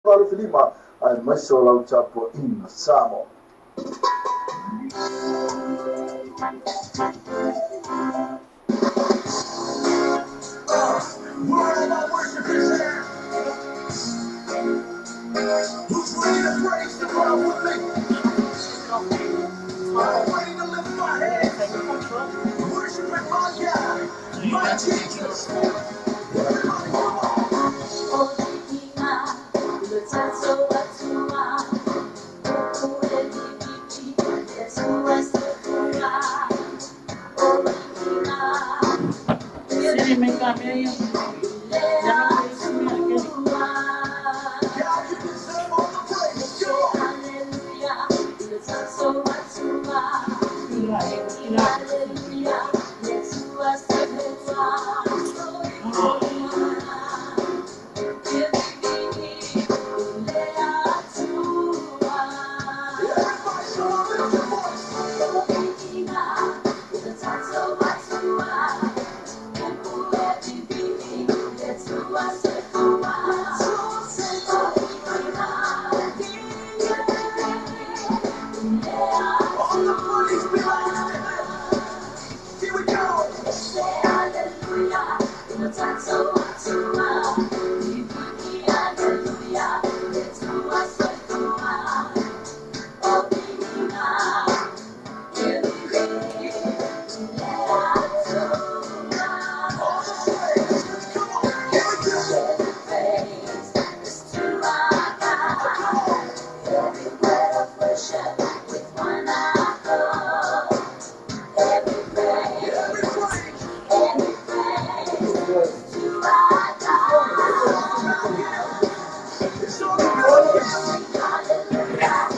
Filima ai maso lau tapo ina samo. Where all my worshipers at? Who's ready to praise the Lord with me? I'm ready to lift my hands. Worshiping my God, my Jesus.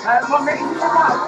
Everybody come on.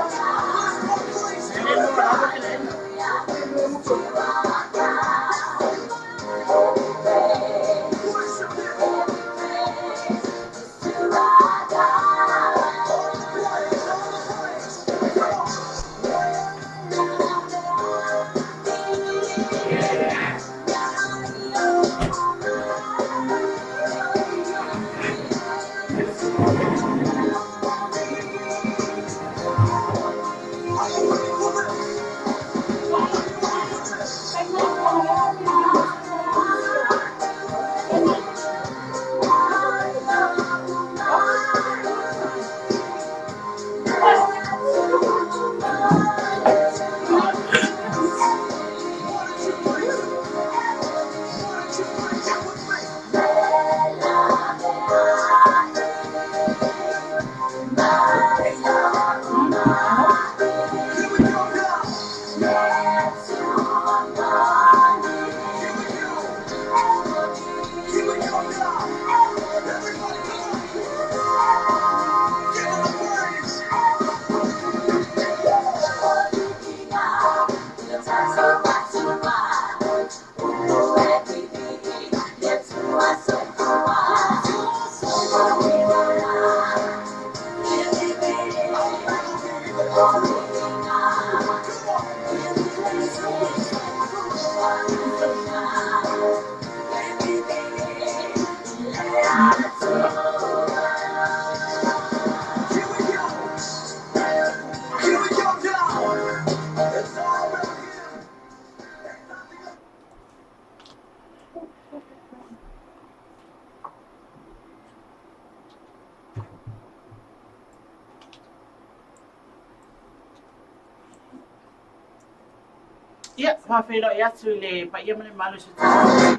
Mawhewhiro i atu le pa ia mane malu se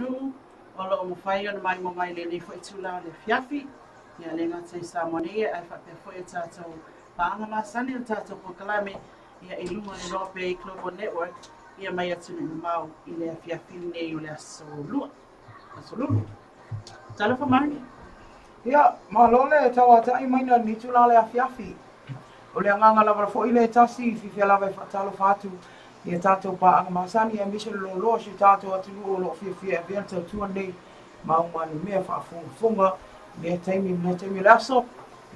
Lulu o lo mo whai ona mai mo mai le le fo i tula le fiafi ia le ngata i Samonia ai whapea fo i tātou paanga masani o tātou po kalame ia i lunga le LOABAY Global Network ia mai atu ni mau i le fiafi nei o le aso Lulu. Tala fa marni. Ia, malole tawa tai maina ni tula le fiafi. O le nganga lava fo i le tasi fi lava i whatalo fatu. Ia tātou paanga masani e misa lo si tātou atu o lo fia vea tau nei maumani mea whaafunga mea taimi laso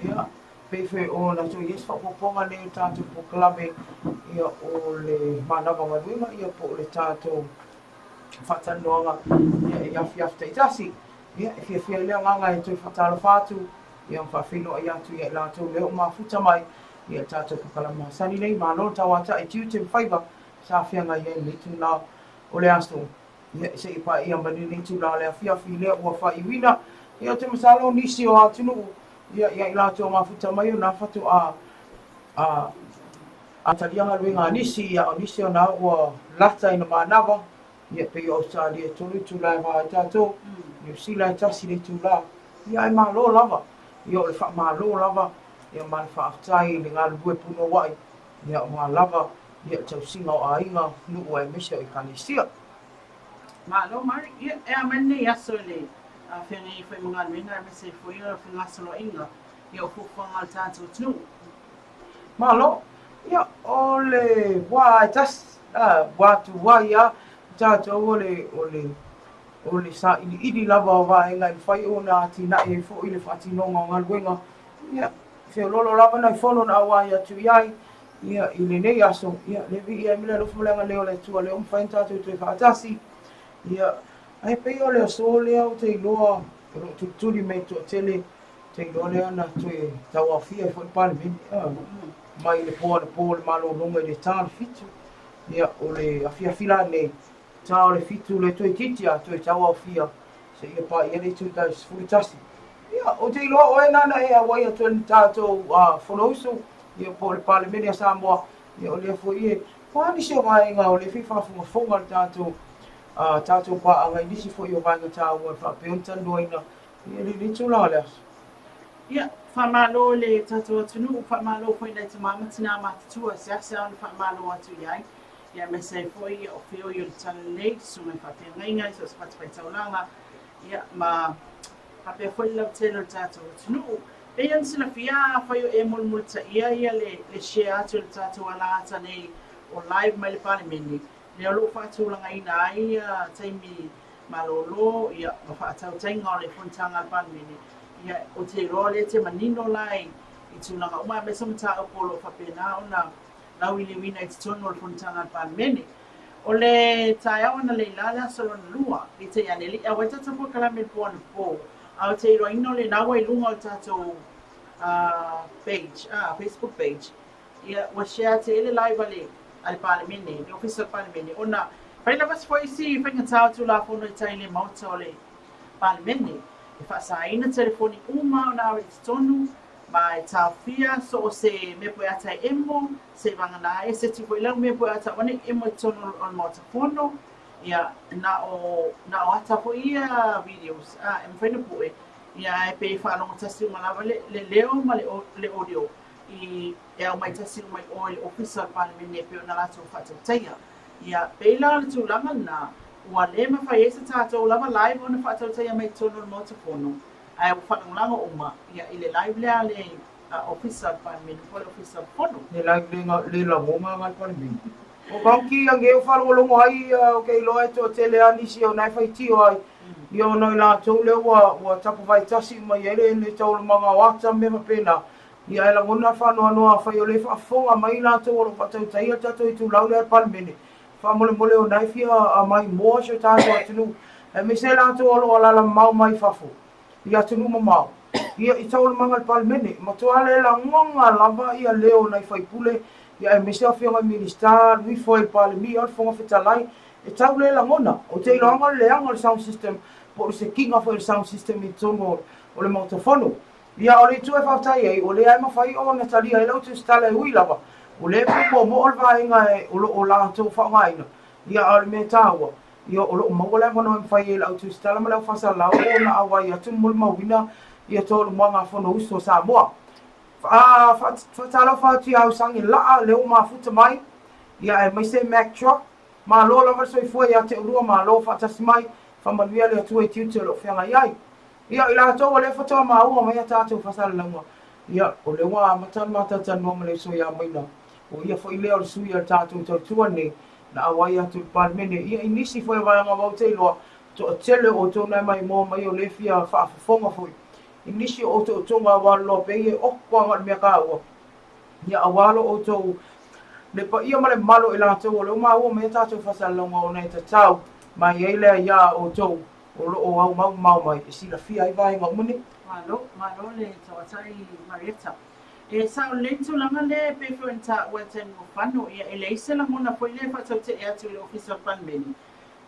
ia pefe o na tui yes whapoponga nei tātou po klame ia o le manawa maduima ia po le tātou whatanoanga ia fiaf te itasi ia fia lea nganga e tui whatalo fatu ia whawhino ai atu ia lātou leo mafuta mai, ia tātou kakalama. Sani nei, mālo tawata e tiu te whaiva, sa whianga ia ni tu nā o le asto. Ia se ipa ia mani ni tu nā le awhiawhi lea ua whaiwina, ia te masalo nisi o atunu, ia i lātou mafuta mai o nā whatu a talianga luenga nisi, ia o nisi o nā ua lata ina mānawa, ia pe o Australia tolu tu lai wā tātou, New Zealand tasi le tu la, ia ai mālo lava, ia o le wha mālo lava, ia mā le wha aftai le ngā lue puno wai, ia o ngā lava, ia tau singa o ainga, nuu e mese o i kanisia. Malo mari ia e amene ia so le a fenga I foi mga luenga me se foi o fenga solo inga ia o fufanga al tātou tunu. Malo, ia o le wā tas watu wai ia tātou o le sa ili lava o wāenga I whai o nā tina e fo I le whatinonga o ngā luenga. Ia, whio lolo lava nei whono na wai atu iai, ia I le nei aso, ia le vi ia mila lofu lenga leo le tua leo mwhain tātou te whaatasi. Ia, ai pei o le aso lea o te iloa, tu tuli me tu tele, te iloa lea na tue tau awhia fo I pale meni. Mai le poa le malo longa I le tāle fitu. Ia, o le awhia whila nei, tā o le fitu le tue titia, tue tau awhia, se ia pa ia le tu tais furitasi. Ia, o te iloa o e nana e a wai atu ni tātou whanauso, ia po le pale meni a Samoa, ia o lea fo ie, pāni se o vaenga o le whiwhafunga fonga le tātou pa a ngai nisi fo I o vaenga tāua e whapeontan doina, ia li tula le aso. Ia, whamalo le tātou atunu, whamalo foi nei te mamatina matatua, se asa on whamalo atu iai. Ia me se foi o whio I o le tala nei, sungai whawhenga so se whatipai taulanga. Ia, ma hapea foi lau telo le tātou atunu. E ian sila whia, whai o e mulmulta ia le share atu le tātou alata nei o live mai le pale meni. Le alo whaatulanga ina ai, taimi malolo, ia whaatau tainga o le funtanga le pale meni. Ia o te roa le te manino lai I tūlanga uma me samata o polo whapena o na lauili wina I te tono o le funtanga le pale meni. O le tae awa na leilale a salona lua, I te aneli, a wai tatapu kalame po anu po. A te iroa ino le nawa I lunga o tātou page, Facebook page. Ia wa share te ele live ale pale meni, le official pale meni. Ona, whaila vas foi si, whainga tāu tu la fono I taile mauta o le pale meni. E whaasaina telefoni uma o nā te tonu, ma e tāwhia so o se me poe ata I emo, se wangana e se tifo ilang me poe ata wane emo I tonu o mauta fono. Ia, na o ata po ia videos, e mwhaina poe. Ia e pe whanonga tasi umalawa le leo ma le audio. I e au mai tasi umai o le official pale mene e peo na lato whaatautaia. Ia, pe la le tūlanga na, ua le mawhai e sa tātou lava live o na whaatautaia mai tono o mauta fono. Ai o whanonglanga uma, ia I le live lea le official pale mene, po le official fono. Le live le la wonga ngai pale meni. O kauki a ngeo whalongolongo ai, o kei loa e tō tele anisi o nai whai tio ai. Ia o noi la tau leo ua tapu vai tasi mai ere le tau le mga wata me mapena. Ia e la ngona whanua noa whai o le whaafonga mai la tau o whatau taia tato I tu lau lea pale mene. Whamole mole o nai fia a mai moa so tātou atunu. E me se la tau alo alala mau mai whafo. Ia atunu mamau. Ia I tau le mga pale mene. Matua le la ngonga lava ia leo nai whai pule. Ia e me se a whionga minister, lui foi pale mi al fonga whetalai. E tau le la ngona. O te iloanga le anga le sound system. Po se kinga foi le sound system I tono o le mautofono. Ia o le tu e whautai ei, o le ai mawhai o Natalia e lau tu stala e hui lava. O le po mo ol vainga e o la tau whaungaina. Ia o le me tāua. Ia o lo maua le mono e mwhai e lau tu stala ma lau whasa lau o na awai atu mul mawina. Ia tolu mwanga whono uso sa moa. Whatalo whauti au sangi laa leo mafuta mai. Ia e mai se Mack truck. Ma lo lava soi fua ia te urua ma lo whatasi mai. Whamanuia le atu e tiu te lo whianga iai. Ia I la tau o le whatoa maua mai a tātou whasala launga. Ia o le wā matan matatan noma le soia maina. O ia fo I leo le sui al tātou tau tua ne. Na awai atu le palmene. Ia I nisi fo e vaianga wau te iloa. To a tele o tō nai mai mō mai o le fia whaafafonga fo. I nisi o tō tonga walo LOABAY e okwa ngat mea kāua. Ia awalo o tō le pa ia male malo I la tau o le maua mai a tātou whasala launga o nei ta tau. Mai eile ia o tō. O lo o au mau mai e sila fia I vaenga umane. malo le tawatai Marietta. E sa o le tulaga le pe fo ua tani mo fano ia e le ise la mona foi le fa te e atu le ofisa panmeni.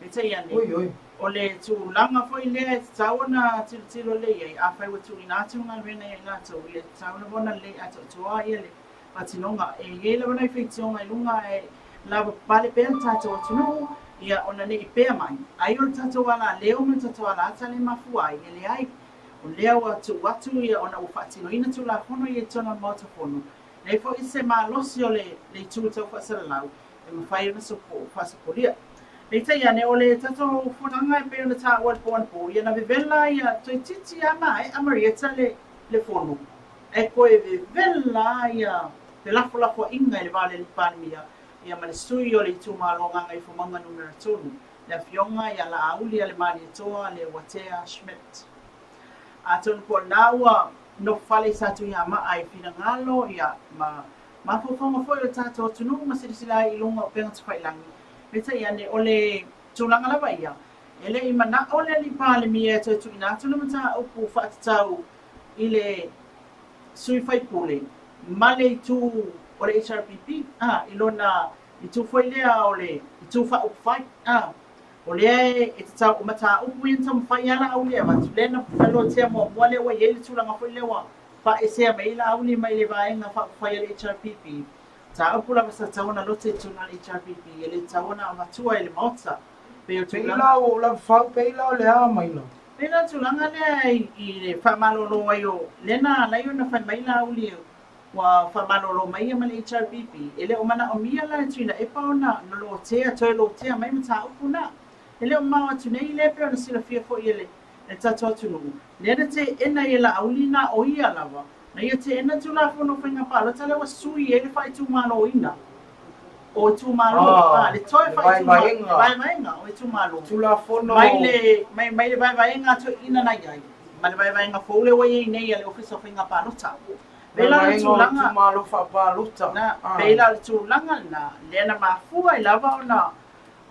E te ia ne. O le tulaga foi le tauna tilo le ia a fai ua tuina atu nga vena ia ngato ia tauna bona le atu tua ia le patinonga e ia le wana i feitionga i lunga e la pale pe tato tunu ia ona ne i pea mai. Ai o tato wala leo me tato wala ata le mafuai e le ai o lea watu ia ona u whaatinoina tu la fono ia tona mota fono. Nei fo i se malosi o le tū tau whaasalalau e mawhai ona sopo whaasaporia. Nei te ia ne o le tato whananga e pe ona tā ua po ia na vivela ia toi titi ama e Marietta le fono. E koe vivela ia te lafo inga i le vale li panemia ia ma le sui o le tūmalonga i fumanga numero tonu. Le fionga ia la auli a le mani toa le watea Schmidt. A tonu po naua no fale sa tu ia ma ai fina ngalo ia ma fofonga foi o tato tunu ma sirisila i lunga o penga tufailangi. Meta ia ne ole tulanga lava ia. Ele i mana ole li pale mi e tu ina tunu mata upu whaatau i le sui fai pule. Ma le tu o le HRPP i lona i tu foi lea ole i tu wha upu fai o lea e te tau umata upu i tam whai ala au lea watu lena palo tea mua mua lewa i ele tūlanga whai lewa wha e sea mai la au li mai le vaenga wha whai ala HRPP ta upu lava sa tauna lote tūna le HRPP e le tauna amatua e le maota peila o la whau peila o lea mai no peila tūlanga lea i le wha malolo ai o lena lai o na whai mai la au lea wa whamalolo mai ma le HRPP ele o mana o mia la tuina e paona no lo tea toi lo tea mai mata upu na ele o mawa tunei le pe ona sila fia fo ele e tato tunu le te ena ia la aulina o ia lava na ia te ena tu la fono whenga pala tale wa sui ele fai tu malo ina o tu malo le toi fai tu malo vai mainga o tu malo tu la fono mai le vai vaenga to ina na ia mai le vai vaenga fo le wa ia nei le ofisa whenga pala ta Bela le tūlanga malo whapalota na bela le tūlanga na lena mafua I lava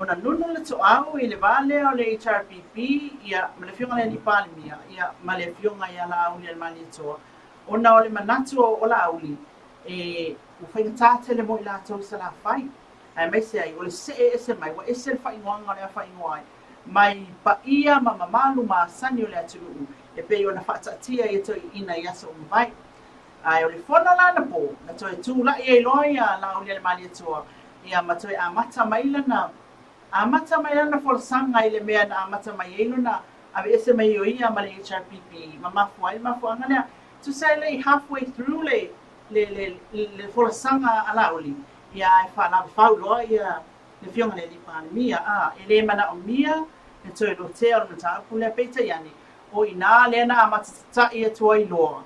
ona nunu le to'au I le vale o le HRPP ia ma le fionga le nipalimia ia ma le fionga ia la auli al mani toa ona o le manatu o la auli e u whaingatate le mo I la tau sa la whai ai mai se ai o le se ese mai wa ese le whaingoanga le a whaingoai mai pa ia ma mamalu ma sani o le atulu e pe ona whaatatia I toi ina I asa umvai ai o le fona lana po na toe tūla I loa ia la auli al mani toa ia ma toe amata mai lana amata mai lana folsanga I le mea na amata mai lana ave ese mai o ia ma le HRPP ma mafuai mafuanga lea to say le halfway through le folsanga ala auli ia e whala whau loa ia le fionga le lipana mia ele mana o mia e toe lo te o mata aku le peita yani o ina lena amata ta ia tua I loa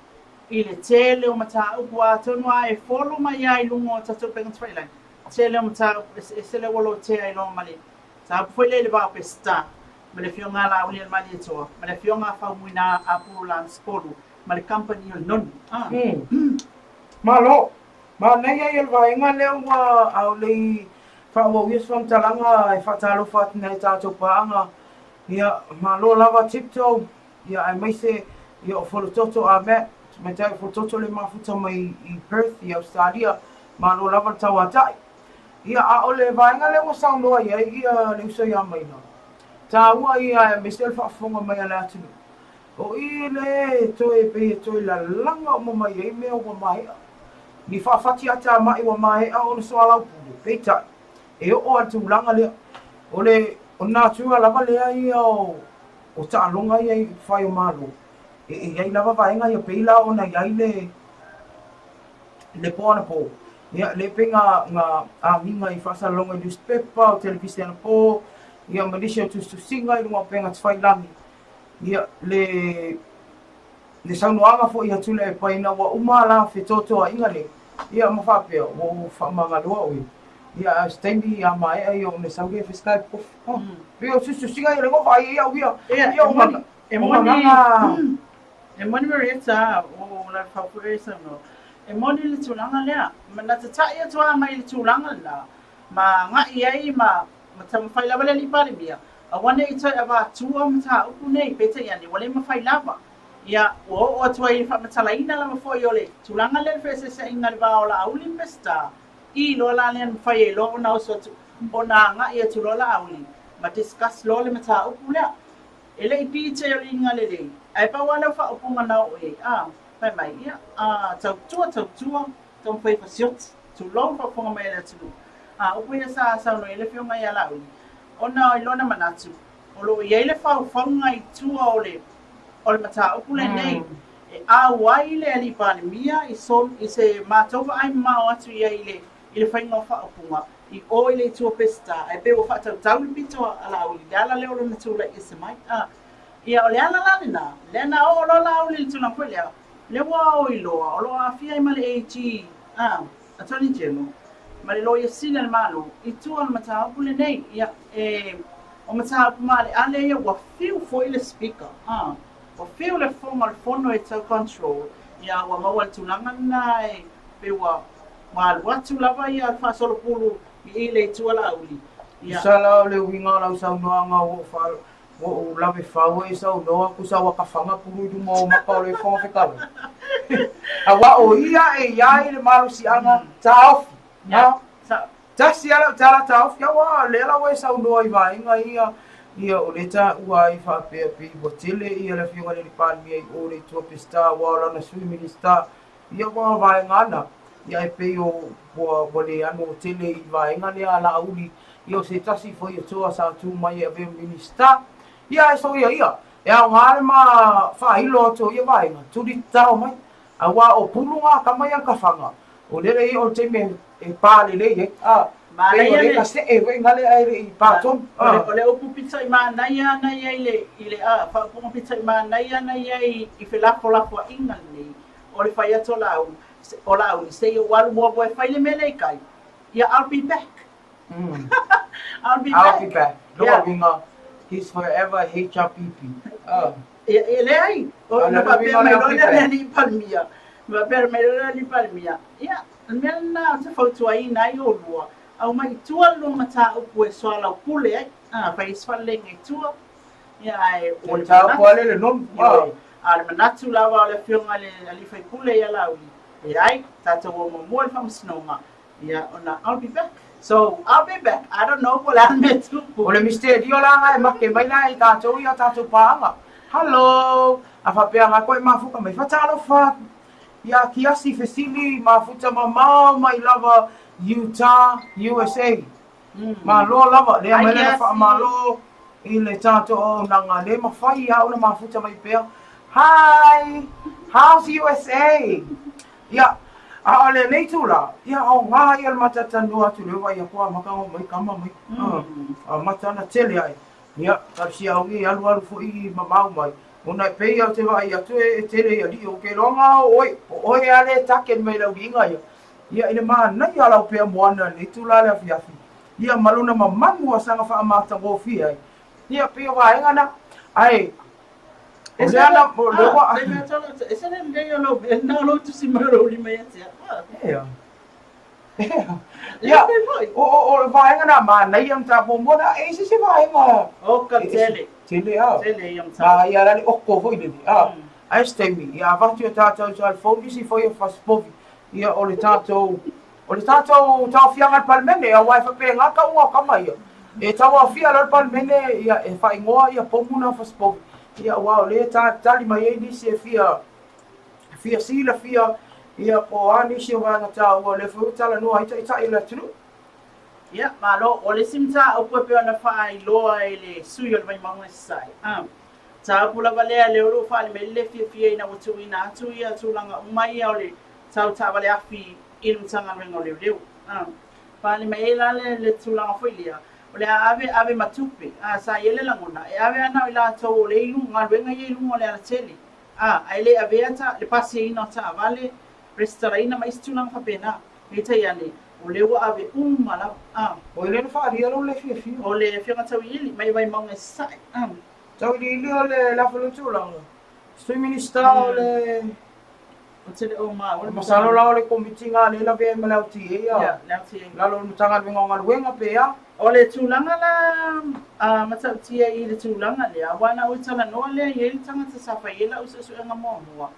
I le tele o mata upu a tonu a e folo mai ai lungo o tatu penga trailer. Tele o mata e sele walo te ai longa mali. Ta upu foi le va pesta. Ma le fionga la uli al mali toa. Ma le fionga fa muina a pula spolu. Ma le company o non. Malo. Ma nei ai el vaenga leo wa au le fa wa wis fam talanga e fa talo fa nei tato paanga. Ia malo lava tiptoe. Ia ai mai se ia o folo toto a me mai tai fo toto le mafuta mai I Perth I Australia ma lo lava tau atai ia a ole vaenga le o sound loa ia le uso ia mai no ta ua ia me stel fa fonga mai ala atu o I le toe pe toe la langa mo mai I me o mai ni fa fati ata mai o mai a o so ala pu pe ta e o atu langa le ole o na tua lava le ai o ta longa ia fa o malo e ai lava vaenga ia peila ona ai le pona po ia le penga nga a minga I fasa longa newspaper o televisiona po ia Malaysia tu singa I lunga penga tfailangi ia le saunoanga fo ia tule e paina wa umala fe toto a inga le ia mafapea o famanga loa o ia stendi a mai ai o ne sauge fiskai po bio tu singa ia ngo vai ia ia o mani e moni Marietta o la favoresa no e moni le tulanga lea ma na tata ia toa mai le tulanga la ma nga ai ma tam fai lava le pare mia a wane I toi ava tua mata upu nei pete yani wale ma fai lava ia o tuai fa matalaina la foi ole tulanga le fese se inga va ola auli pesta I lo la len fai lo na so ona nga ia tu lo la auli ma discuss lo le mata o pula ele I pizza yo inga le le ai pa wala fa o nga na o e pai mai ia tau tau fai fa siot tu lo fa fonga mai la tu o puia sa no ele fio mai ala auli ona I lo na manatu o lo ia ele fa fonga I tu o le mata o pule nei a wai le ali pandemia I se matova ai mau atu ia ile whainga wha opunga I o ile tua pesta e pe o wha tau pito ala uli ala leo lo na tula I se mai ia o le ala lalina le na o lo la uli tuna kwelea le wa o iloa o lo a fia I male AG attorney general male lo ia sina le malo I tua le mata o pule nei ia o mata o male ale ia wa fiu fo ile speaker o feo le fonga le fono e tau control ia wa maua le tulanga nai pe wa watu lava ia fa solo pulu I ile tua la uli ia sala le winga la sa no nga o lave fa o sa no ku sa wa ka fanga pulu du mo ma pa le fonga fe ka a wa o ia ia le malu si anga tau ta si ala tau ya wa le la we sa no I va inga ia o le ta ua I fa pe botele ia le fiunga le palmi ai o le tua pesta wa na sui minista ia wa vai ngana ia pe o bo le anu tele I vai ngana ia la uli ia se tasi foi o tua sa tu mai e minista ia so ia ia ngale ma fa ilo to ia vai nga tu di tau mai a wa o pulunga ka mai ka fanga o le o te me e pa le ma le ia ka se e ngale ai pa ton ole o pizza I ma na ile fa o pizza I ma na I fe la inga ni o le fai ato la o la o se o wal mo boy fai le mele kai ia I'll be back I'll be back no winga he's forever HRPP ele ai o na pa pe me lo ni palmia ma per me lo ni palmia ia mena te foto ai na I o lua au mai tua lo mata o pue soala pule ai fai sfale ngai tua ia ai o le tau pole le non al manatu lava le fionga le ali fai pule ia la uli ai tata o mo le famsnonga ia ona I'll be back so I'll be back I don't know what I'll met tu o le misterio la ngai ma ke mai nai tata ia tata paanga hello afa pe ma ko ma fuka mai fatalo fa ia kiasi fesili ma futa mama mai lava Utah, USA. Ma lo lava le amele fa ma lo I le tato o nanga le ma fai a ona ma futa mai pe. Hi. How's USA? Ya. A le nei tula. Ya o nga ia mata tanu atu le wa ia kwa maka o mai kama mai. Mata na tele ai. Ya, ka si au ngi alu fo I mamau mai. Ona pe ia te wa ia tu e tele ia li o ke longa oi ale taken mai lo ginga ia. Ia ina mana ia lau pea moana ni tula le afiafi. Ia maluna mamamu a sanga wha amata ngofi ai. Ia pia waenga na. Ai. Ese ana mo lewa. Ese ana ngai lo na lo tu si maro li mai atia. Ia. Ia. O waenga na mana ia mta bombona e se waenga. O ka tele. Tele a. Tele ia mta. Ma ia rani okko foi ni. Ai stemi. Ia vatu tata so al phone si foi fast povi. Ia o le tatou tau fianga al palmene a wai fa pe nga ka ua ka mai e tau a fia al palmene ia e fa ingoa ia pomuna fa spo ia wa le tali mai e ni se fia sila fia ia po ani se wa na tau le fu tala no ai ta ila tunu ia ma lo o le simta o pe ona fa I lo ele suyo le mai mangwe sai ta pula vale le o fa le mele fia ina wutu ina atu ia tulanga mai o le tau wale afi ilum tanga rengo leu pale mai le tulanga foilia o le ave matupe sa yele langona e ave ana ila to le ilu ngalwenga ye ilu le ala tele ai le ave ata le pasi ina ta vale restaurina mai tulanga fa pena ita yani o le wa ave mala o le fa ria lo le fi o le fi ngata wili mai manga sai tau li o le la fulu tulanga sui minister O te o ma. Masalo la ole komiti nga le la ve ma la ti e ya. Lau ti e. La lo tanga me nga luenga pe ya. O le tūlanga la matau tia I le tūlanga le wana o tala noa le I le tanga te safa I la usa suenga mua.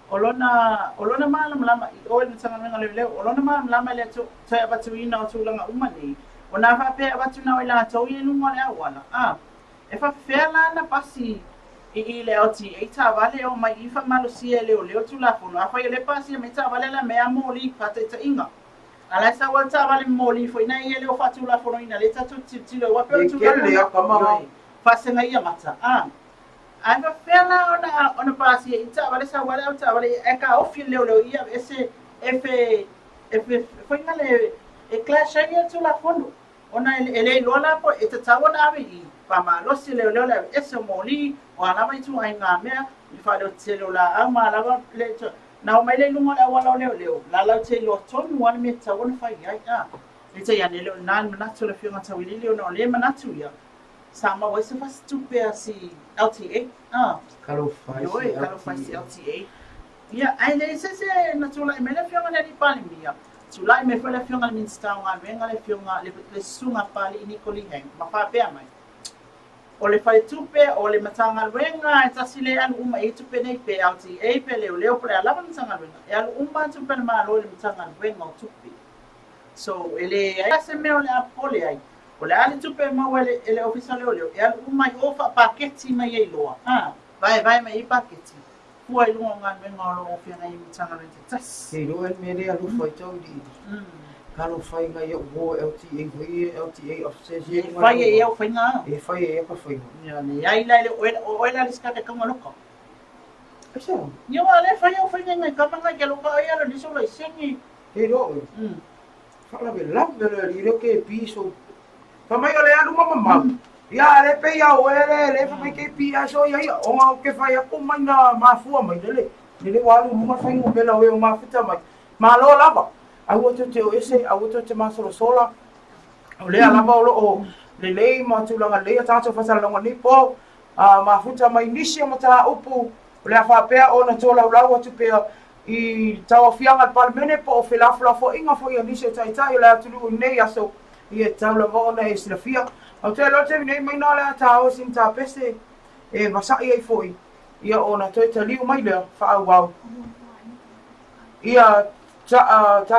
O lona malam lama I o le tanga menga leo o lona malam lama le toi abatu ina o tūlanga umani. O nā whape abatu na o la tau I nunga le awana. E wha whea na pasi I le o ti e tā wale o mai I wha malusia leo tūlafono. A whai le pasi me tā wale la mea mōli whate ta inga. Ala sa wal ta vale moli foi na ele o fatu la fono ina le tatu tilo wa pe tu le kama fa se ngai mata ai va fela ona pasi e ta vale sa wale ta vale e ka o fil leo ia ese efe foi na le e clash ai tu la fono ona ele lola po e ta wona ave I pa ma lo si leo le ese moli o ala mai tu ai nga mea I fa lo celular ama la le na o mai le lunga la wala leo la la te lo tonu wana me ta wona fai ai le te ya leo nan manatu le fiona ta wili leo no le manatu ya sa ma wai se fas tu pe si LTA kalo fai si LTA ya ai le se na tu la me le fiona le di pali mia tu la me fa le fiona min sta nga venga le fiona le sunga pali ni koli hang ma fa pe mai o le fai tupe o le matanga wenga e tasile anu uma e tupe nei pe auti e pe leo pe ala matanga wenga e alu uma tupe ma lo le matanga wenga o tupe so ele ai se me o le apole ai o le ali tupe ma wele ele ofisa leo e alu uma I ofa paketi mai e loa vai mai I paketi fua I lunga ngan wenga lo ofia nei matanga wenga tas e lo en me le alu fai tau di kalo fai nga ia wo LTA officers ye fai e o fai nga e fai e pa fai ya ni ai la o la liska de kama loka asa yo ale fai o fai nga kama nga ke loka ia la diso la sengi e lo fala be la le ro ke piso kama yo le alu mama ya le pe ya o le fa ke pi aso ya o nga ke fai ko mai na mafua mai le walu mo fai ngo bela o ma fita mai ma lo lava Awoto te o ese, awoto te masolo sola. O lea lava o le lei ma tulanga lea tato fasalonga ni po. Ma futa mai nisi o mata upu. O lea whapea o na tola ulau atu pea I tawa fianga palmene po o filafla fo inga fo ia nisi o taitai o lea tulu nei aso I e taula mo na e sila fia. Au te lote nei mai na lea tao sin ta pese e masai ai foi. Ia o na toi taliu mai lea whaau wau. Ia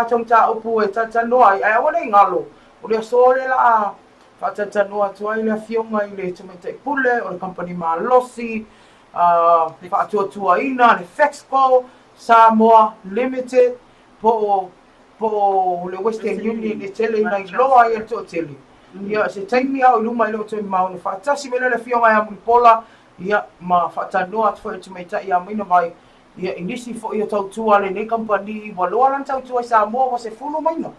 tong ta upu e ta noa ai ona ngalo o le sole la fa ta noa toi le fionga I le tama te pule o le company ma losi fa tua ina le Fexco Samoa Limited po le Western Union le tele na loa ia to tele ia se taimi au luma le to ma o fa tasi mele le fionga ia mu pola ia ma fa ta noa foi tama ia mina vai ia inisi fo ia tau tua le nei company wa loa lan tau tua sa mo se fulu mai no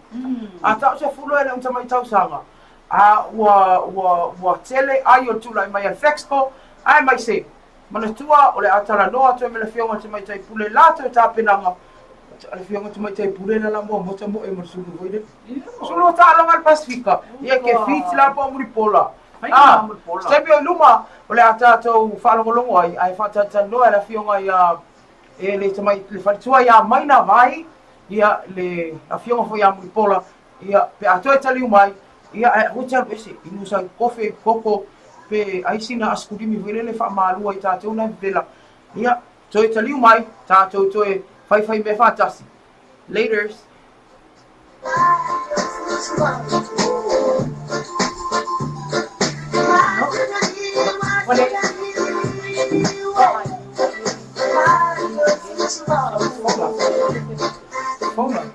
a tau se fulu ele unta mai tau sanga a wa tele ai o tula mai al Fexco ai mai se mana tua o le atara noa to me le fionga te mai tai pule lato ta penanga le fionga te mai tai pule na la mo ta mo e mo sulu voide sulu ta la mal Pasifika ia ke fit la po muri pola sebi o luma o le atato falongolongo ai fa ta noa la fionga ia e le tamai le fatua ia mai na vai ia le afionga fo ia mu pola ia pe ato e tali mai ia hotel bese inu sa kofe koko pe aisina askudimi vele le fa malu ai tatou na vela ia to e tali mai tatou to e fai me fa tasi laters Hold on.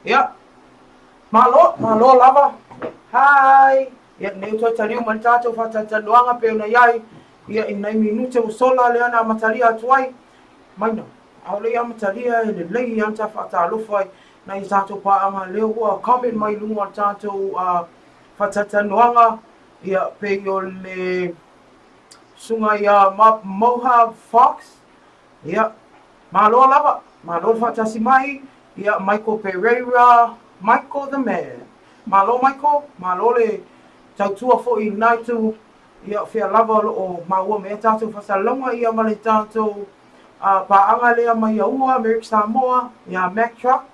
Yeah. Malo lava. Hai. Ya ne to tali o mantato fa tataluanga pe na yai. Ya inai minute o sola le ana matalia tuai. Maina. Au le matalia le lei anta fa talo fai na i tato pa anga le ua comment mai lunga tato fa tataluanga ya pe o le sunga ya Moha Fox. Ya. Malo lava. Malo fa tasimai. Ya Michael Pereira. Michael the man. Malo Michael, malo le tautua fo I naitu ia fia lava o maua me tātou whasalonga ia ma le tātou paanga lea mai aua, America Samoa, ia Mac Truck,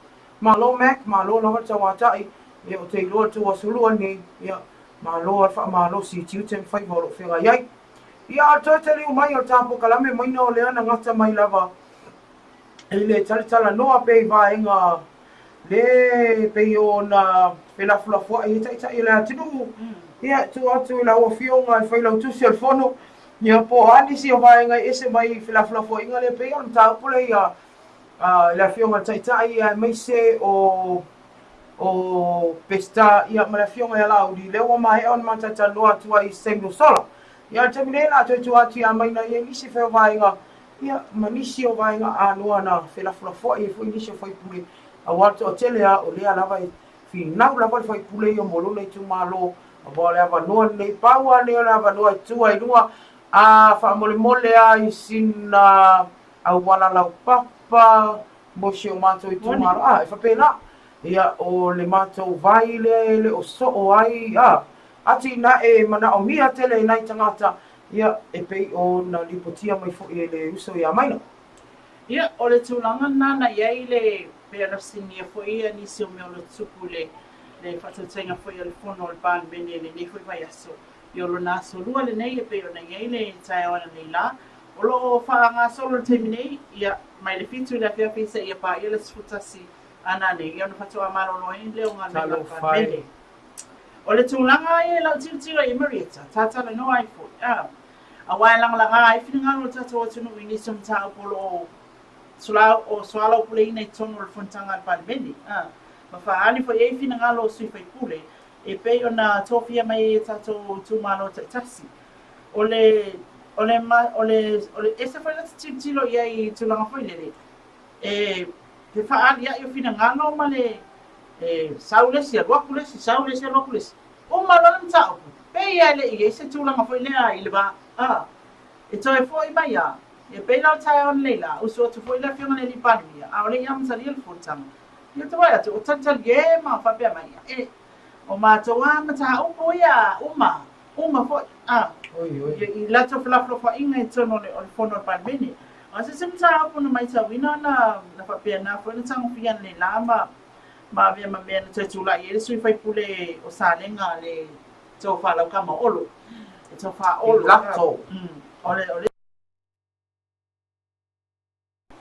malo Mac, malo lava tawatai, ia o te iloa tua sulua ni, ia malo si tiuten whai volo whira iai. Ia atoetari o mai o tāpo kalame maina o leana ngata mai lava, e le talitala noa pe vaenga le pe ona pela fula e tai la tinu ia tu atu la o fionga e faila tu se fono ia po ani si o vai ngai ese mai pela fula inga le pe on ta pole ia la fionga tai ia mai se o pesta ia ma la fionga ia la udi le o mai on mata ta no atu ai semi sola ia te mine la tu atu ia mai na ia nisi fe vai nga ia manisi o vai nga anua na pela fula e foi nisi foi pule a wato o telea o lea lava fi nau lava fai pule o molo nei tu malo a boa lava noa nei paua nei lava noa tua I lua a fa mole ai sin a wala lau papa mo si o mato I tu malo e fa pena ia o le mato vai le o so o ai ati na e mana o mia tele nai tangata ia e pei o na lipotia mai fo I le uso ia maina ia o le tūlanga nana iai le pea na sinia foi ia nisi o mea o le tupu le whatatenga foi le fono o le pan bene le nei foi vai aso. I o lo nā solua le nei e pea o na iai le tae ona nei la. O lo whaanga solo te minei ia mai le fitu le awhia pisa ia pa ia le sfutasi ana nei. Ia ona whatua maro loa in leo ngā nei la pan bene. O le tūlanga ia lau tira I Marietta, tātala no ai foi. Awai langa ai finanga tato watu no ini som ta polo swala pule ina tono le fontanga palmeni. Ma fa ani fo ye finanga lo sui fai pule. E pe ona tofia mai tato tu malo tasi. Ole esa foi la tilo ye tu langa foi lele. E te fa ali ya yo finanga no male saule si alwakule si saule si alwakule. O malo mta pe ya le ye se tu langa foi le ai le ba. E toi foi mai ya. E pe la tai on leila, o so tu foi la fiona le pandemia. A ole yam sali el funtang. Ye to ya to tantal ge ma fa pe mai. E o ma to wa ma ta o po ya uma fo Oi. I la to fla flo fa inga to no le fono pandemia. A se sim ta po no mai ta wina na fa pe na fo na tang fian le lama. Ma via ma me na tu la ye sui fai pule o salenga le to fa la ka ma olo. E to fa olo. Lato. Ole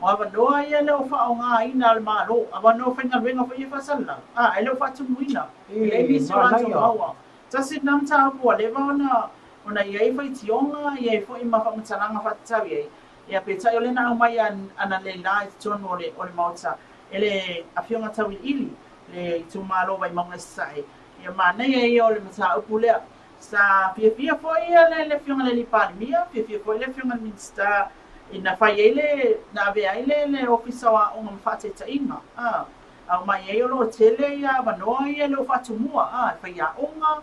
Ava noa ia leo wha o ngā ina al malo. Ava noa whainga wenga wha ia whasala. E leo wha tumuina. E misi o rato maua. Tasi nam tā apua lewa ona iai whai tionga, iai wha ima wha mataranga wha tau iai. Ia pētai o lena au mai ana le lai tonu o le mauta. E le awhionga tau i ili. Le tu malo wai maunga sae. Ia mānei e ia o le mata upu lea. Sa fia fo ia le whionga le lipani mia. Fia fo ia le whionga minsta. Ina fai ele na ve ele le ofisa wa o mfate ta inga au mai e lo tele ya vanoa ia lo fatu mua fai ya onga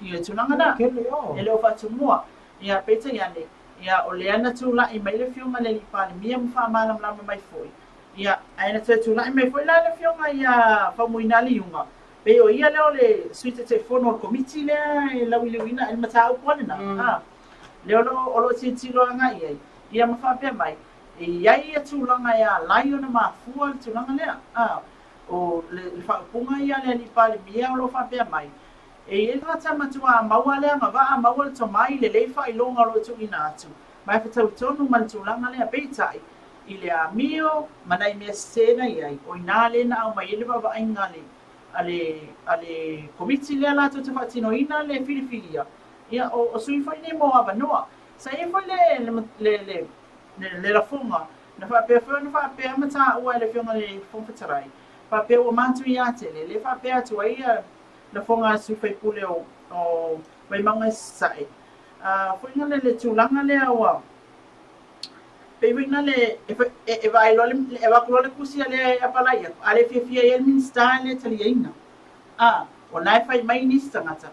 ia tunanga na ele fatu mua ia peta ya ne ia o le ana tu la i mai le fiunga le pali mia mfa mala mala mai foi ia aina tu la i mai foi la le fiunga ia fa muina li unga pe o ia le suite te fono committee le la wilina el mata o pona le o lo titilo anga ia ia mawhapea mai. E iai e tūlanga ia lai ona mafua le tūlanga lea. O le whakapunga ia le pali mia o lo whapea mai. E e ngata matua maua lea ngawaa maua le tomai le leifa i longa lo tu ina atu. Mai whatau tonu man tūlanga lea peitai. I le a mio manai mea sena iai. O ina lena au mai ele wawa ainga ale komiti lea la tu te whatino ina le filifilia. Ia o sui whai ne mo awa noa. Sa e foi le la funga na fa pe mata o le funga le funga tarai fa pe o mantu ia tele le fa pe atu ia la funga su fai pule o vai manga sai foi ngale le tulanga le awa pe vina le e vai lo le va ko le kusia le apala ia ale fia el min style italiana o nai fai mai ni stangata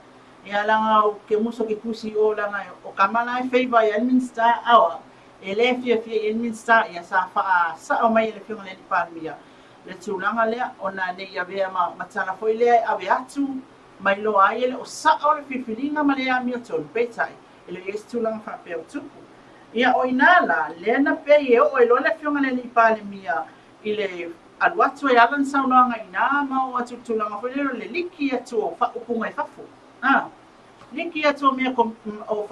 ia langa o ke muso ke kusi o langa o kamala e feiva ia minsta awa e le fia ia minsta ia sa fa sa o mai le fiona le palmia le tulanga le ona ne ia vea matana foi le ave atu mai lo ai le o sa o le fifilinga ma le ami o ton petai ele e tulanga fa pe tupu ia o inala le na pe e o lo le fiona le palmia ile alwatu e alan saunanga ina ma o atu tulanga foi le liki atu fa upunga fafu Liki ato mea o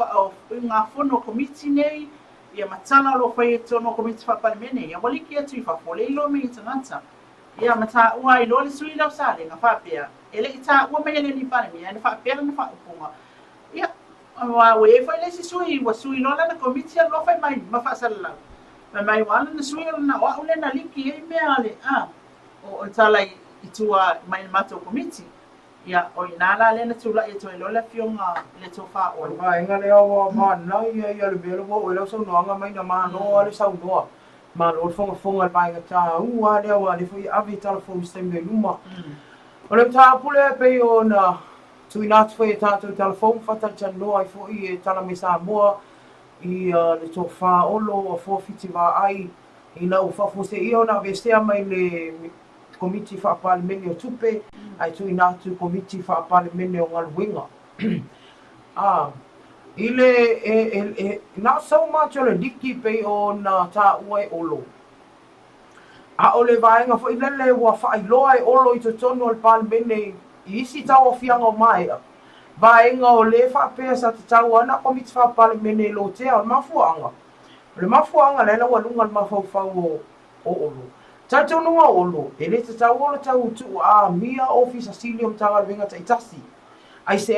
ngā whono komiti nei, ia matala lo whai tono komiti whapalimene, ia waliki atu I whafole ilo me I tangata. Ia mata ua I lo le sui lau sale, ngā whapea. Ele I tā ua mea le ni palimea, na whapea na whaupunga. Ia, wa e whai le si sui, wa sui lo na komiti a lo whai mai, ma whaasala lau. Mai wala na sui na wa ule na liki e mea ale, o tala I tua mai mato komiti. Ia o inala le na tula e to lo le fionga le to fa o Mai nga le awa ma na ia le belo o le so no nga mai na ma no le sa no ma lo fonga mai nga ta ua le awa le foi avi telefon stem de luma o le ta pule pe o na tu ina foi ta tu telefon fata cha no ai foi e tala me sa mo I le to fa o lo fo fiti va ai ina o fa fo se io na vestea mai le komiti fa pale meni o tupe ai tu ina tu komiti fa pale meni o ngaluinga ile not so much ole diki pe o na ta ue olo a ole vaenga fo ile wa fa ilo ai olo I to tono al pale meni isi ta o fianga mai vaenga o le fa pe sa ta wana komiti fa pale meni lo te o mafuanga le la walunga mafau o olo Tato nunga olo, ele te tau olo tau tu mia office asili o mtanga wenga ta itasi. Ai se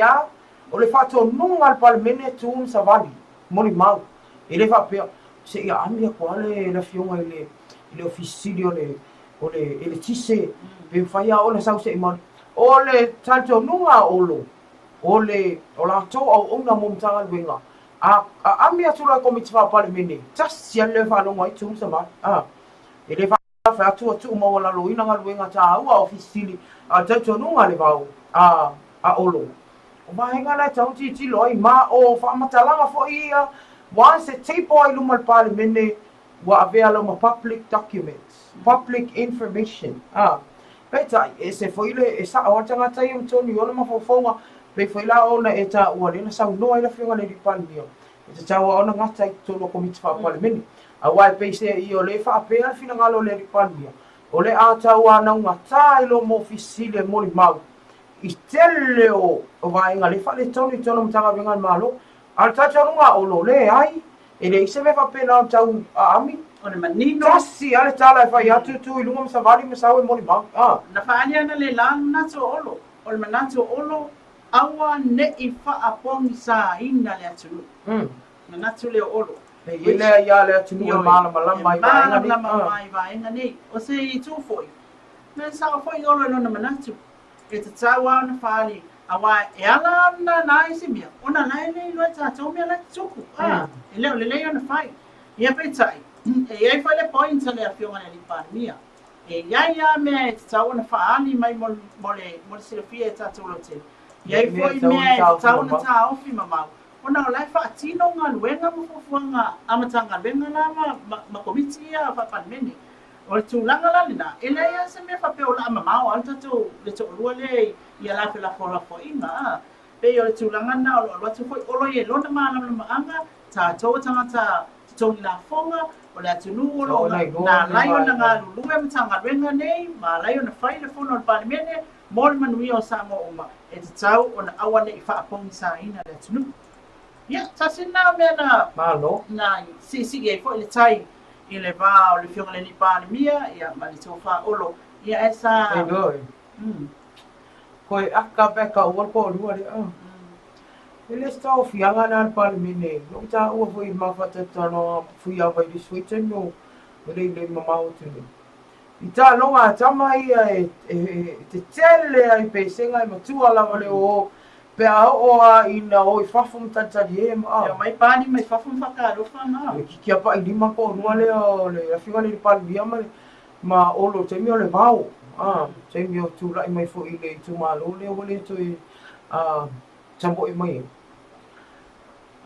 o le fato nunga al palmene tu savali. moli mau. Ele fa pe se ia ami ko ale la fionga ile ofisili ole ele tise pe faya ole sau se mo ole tanto nunga ole ola to au ona mo mtanga wenga a ami atula ko mitfa pale mini just si ale fa no mai tum sama ele fa tu mo la loina nga wenga ta au ofisili a tanto nunga le vau a olo o mai ngala tau ti loi ma o fa matalanga fo ia once a tape oil lumal pale mini wa avea ma public documents public information peta se foile sa o tanga tai um toni ona ma fofonga pe foila ona eta o le na sa no ila finga le palmio e ta wa ona ngata i tolo komiti fa pale mini a wai pe se I o le fa pe al fina ngalo le palmio o le a ta wa na ngata ilo mo ofisile mo li mau I tele o vai ngale fa le toni tono mtanga venga malo al ta tonu o lo le ai e le se me fa pe na tau ami o le manino tasi ale tala fa ya tu ilunga sa vali me sa mo li mau na faania na le lana to olo o le manato olo awa ne I fa apong sa ina le atu na natu le olo e ile ya le atu no mala mai vai ngani o se I tu foi na sa foi olo no na manatu e te tawa na fali awa e ala na nai si mia ona nai le lo ta to mia la tuku ele le ona fai ia pe tai e ai fa le point le afionga le pandemia e ia me tawa na faali mai mo se fia ta to lote ia foi me tawa na ta ofi mama ona la fa tino nga luenga mo fuanga amatanga benga na ma komiti ia fa pandemia o tu langa la lina ele ia se me fa pe ola mama o alta to le to luale ia la fe la fo ina pe o tu langa na o tu foi olo ye lona ma anga ta to tanga to la fonga o le atunu o na laio na nga lulu e mtanga renga nei ma laio na fai le fono pa mene mol manui o sa mo uma e te tau o na awa nei fa apong sa ina le atunu ya tasina mena malo na si e fo le tai I le va o le fionga le ni pa mia ia ma le tofa olo ia esa koi aka beka o ko lua le ele sta o fianga na pa mine no ta o foi ma fata tano fui a vai di suite no le mama o tunu ita no nga tama ia te tele ai pe senga ma tu ala le o pe o ina o fafum tantali ia mai pani mai fafum fakaro fa na ki apa I lima ko no le afinga le pa bia ma o lo te mi o le vau te mi o tu lai mai fo I le tu ma lo le o le tu tambo I mai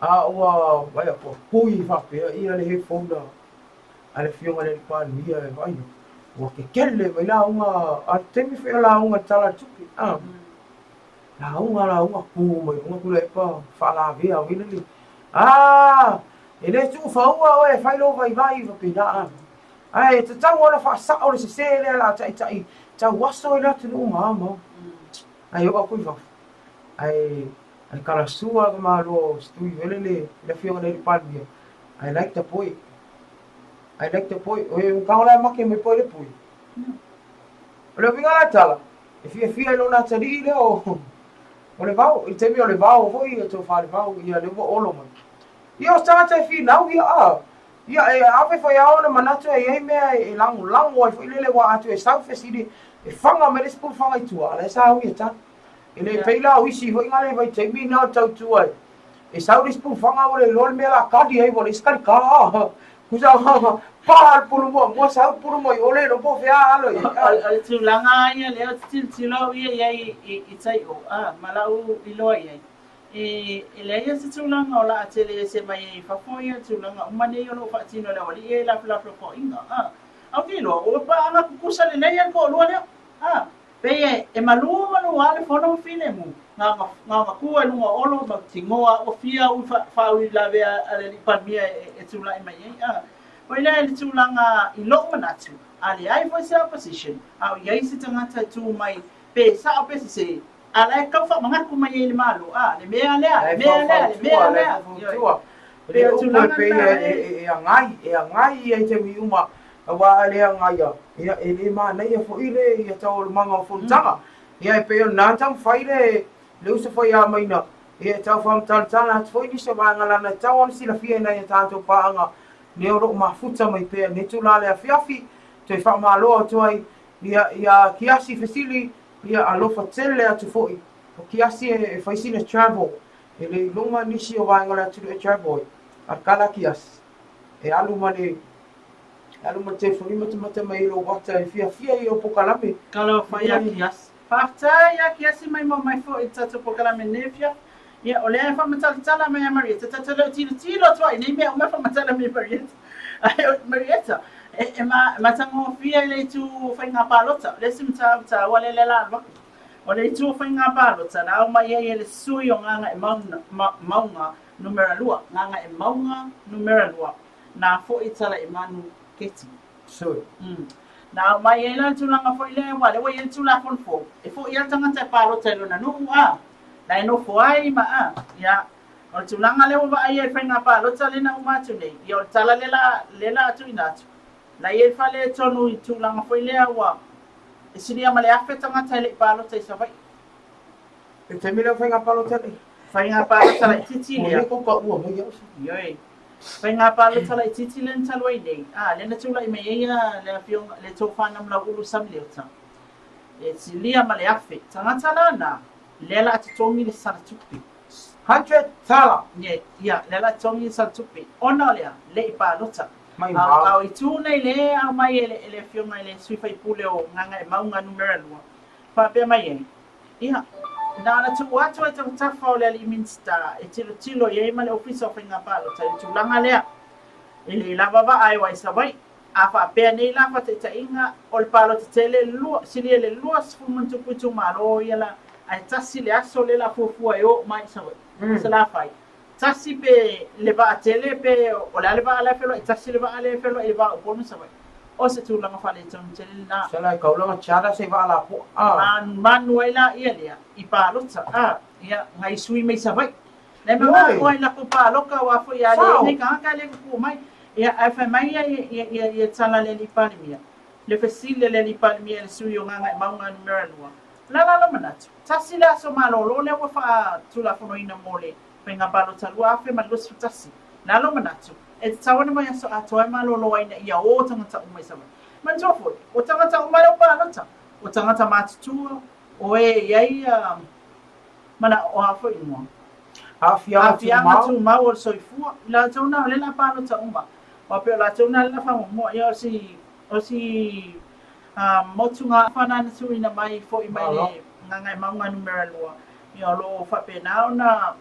o vai ko pui fa pe ia le he fonda ale fionga le pa bia vai o ke kelle vai la unga a te mi fe la unga tala tupi la unga ku mai unga ku le pa fa la via o ile ele tu fa o e fai lo vai va pe da ai te tau ona fa sa o le se le la tai waso ila tu mama ai o ku va ai kala sua ma lo stui vele le fionga le palmia I like the boy o e kaola ma ke me poi le pui o le vinga la tala e fia lo na tali le o le vau I te mi o le vau foi e to fa le vau ia le vo olo mai ia o sa te fi nau ia e ave foi a ona manatu e me e langu o foi le wa atu e south city e fanga me le spul fanga I tua le sa ui ta ele peila o isi foi ngale vai te mi na tau tua e sa ui spul fanga o le lol me la kadi ai vo le skari ka kusa pa pulu mo sa pulu mo o le no po fea alo al tu langa ia le tilo ia I tai o malau I lo ia le ia se tu langa o la tele se mai fa foi tu langa o mane yo no fa tino le oli e la fo inga au ki lo o pa ana kusa le nei ko lo le pe e malu ale fono filemu nga ku e lunga olo ma tingoa o fia u fa u la ve ale pa mia e tu la mai o ile le tu langa I lo manatu ale ai foi se opposition au ia se tangata tu mai pe sa o pe se ala ka fa manga ku mai le malo le mea le le tu langa pe e ngai e te mi uma wa le ngai ia e le ma nei fo ile ia tau manga fo tanga ia pe na tam fai le usa fai a mai na Ia tau whamtala hatu fo ini se wanga lana tau on sila fia na ia tātou paanga ne oro mafuta mai pēr ne tūlale a fiafi toi whamaloa toi ia kiasi fesili ia alofa tele atu foi o kiasi e whaisina travel e le lunga nisi o wanga la tulu e travel a kala kiasi e alu mane te whurima mata mai lo wata e fia i o pokalame Kalau whaia kiasi. Pafta ia kiasi mai mo mai fo i tatu pokalame nefia. Ia o lea whamatala mai a Marieta. Tatalo tilo tua i nei mea o mai whamatala mai Marieta. Ai Marieta. E matango fia le tu whainga palota. Lesi mta wale le la waki. O le tu whainga palota na au mai e le sui o nganga e maunga numera lua. Nganga e maunga numera lua. Na fo i tala i manu keti. so Na mai e la tulanga fo i le wale wa i tula fon fo. E fo i tangata palota lo na nu a. Na no foi ma ya o tulanga le wa ai e whainga palota le na umatu nei. I o tala lela atu inatu. Na i e whale tonu i tulanga fo i le wa. E sini ama le afe tangata le palota i sawai. e te mira whainga palota le Whainga palota la i titi o lea. le koka ua mai au Yoi. Whainga palota la i titi le ntaloi nei. Le na tula i mei eia le afionga le tō whanam la ulu samleota. E silia ma le afe. Tangata la na. Lela atu tongi le saratupi. 100 tala Ia, lela tongi le saratupi. Ona lea, le i palota. mai Au i tūnei le au mai ele fionga ele suifa i pule o nganga e maunga numera lua. Whapea mai e. Ia, na ana tu watu e tafa o le ali minsta e tilo i e ma le ofisa o whainga palota. I tūlanga lea. Ele lava wa ai wai sawai. A whapea nei la whate ta inga o le palota tele lua, sili ele lua sifumantu putu malo i ala ai tasi le aso le la fuafua e o mai sawai. Se la fai. Tasi pe le va tele pe o la le va ala felo, tasi le va ala felo e va o bonu sawai. O se tūlanga whale tonu tele na. se lai kaulanga tiara se va ala po Manuela ia lea, i palota. Ia ngai sui mai sawai. Le mama o ai la po paloka wa fo ia le nei ka le ku mai. Ia ai fa mai ia tala le li palimia. Le fesile le li palimia le sui o nganga e maunga numera lua. La manatu. Tasi la so malolo le wa fa tula fono ina mole. Penga palota lua afe ma lusu tasi. La manatu. E tawana mai so atoa malolo ina ia o tangata umai sama. Man tofo. O tangata umai o palota. O tangata matutua. O e iai mana o afo inua. afia tu mau o soifua. La tauna le la palota uma. O pe la tauna le fa mo ia o si motunga whanana tu ina mai fo i mai le ngangai maunga numera lua. I o lo whapenao na